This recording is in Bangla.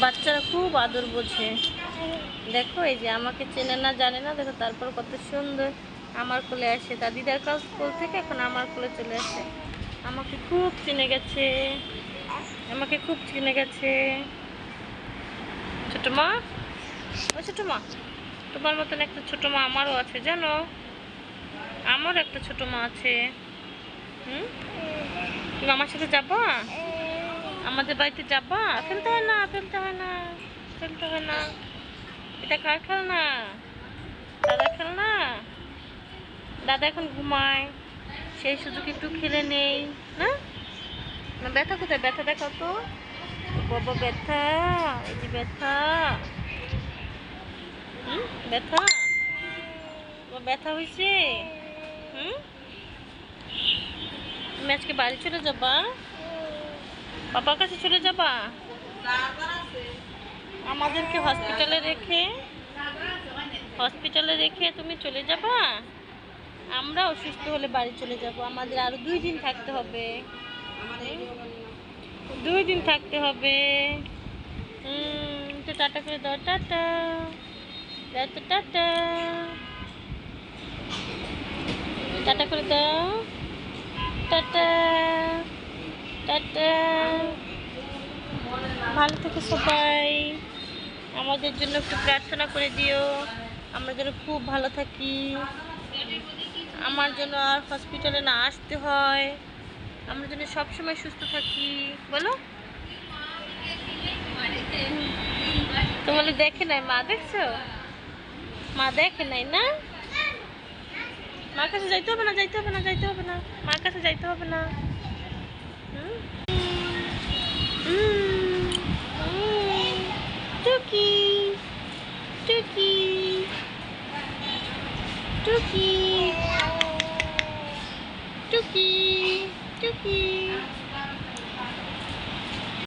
বাচ্চারা খুব আদর বোঝে। দেখো এই যে আমাকে চেনে না জানে না, দেখো তারপর কত সুন্দর আমার কোলে আসে। তার দিদার কোল থেকে এখন আমার কোলে চলে আসে। আমাকে খুব চিনে গেছে, আমাকে খুব চিনে গেছে। ছোট মা, ও ছোট মা, তোমার মতন একটা ছোট মা আমারও আছে জানো। আমারও একটা ছোট মা আছে। তুমি আমার সাথে যাবা? আমাদের বাড়িতে যাবা? ফেলতে হয় না, ফেলতে হয় না, ফেলতে হয় না। এটা কার খেলনা? দাদা খেলনা? দাদা এখন ঘুমায়, সেই সুযোগ একটু খেলে নেই না। না ব্যথা কোথায়? ব্যথা দেখাও তো বাবা, ব্যথা, এই যে ব্যথা। ব্যথা, ব্যথা হয়েছে। তুমি আজকে বাড়ি চলে যাবা? বাবার কাছে চলে যাবা? আমাদেরকে হসপিটালে রেখে তুমি চলে যাবা? আমরা অসুস্থ হলে বাড়ি চলে যাব। আমাদের আরো 2 দিন থাকতে হবে। 2 দিন থাকতে হবে। তো টাটা করে দাও, টাটা দাও তো, টাটা, টাটা করে দাও, টাটা, টাটা। ভালো থেকো সবাই। আমাদের জন্য একটু প্রার্থনা করে দিও, আমরা যেন খুব ভালো থাকি, আমার জন্য আর হসপিটালে না আসতে হয়, আমরা যেন সবসময় সুস্থ থাকি। বলো। তোমাকে দেখে নাই মা, দেখছো? মা দেখে নাই না? মার কাছে যাইতে হবে না, যাইতে হবে না, যাইতে হবে না, মার কাছে যাইতে হবে না। টুকি, টুকি, টুকি, টুকি, টুকি।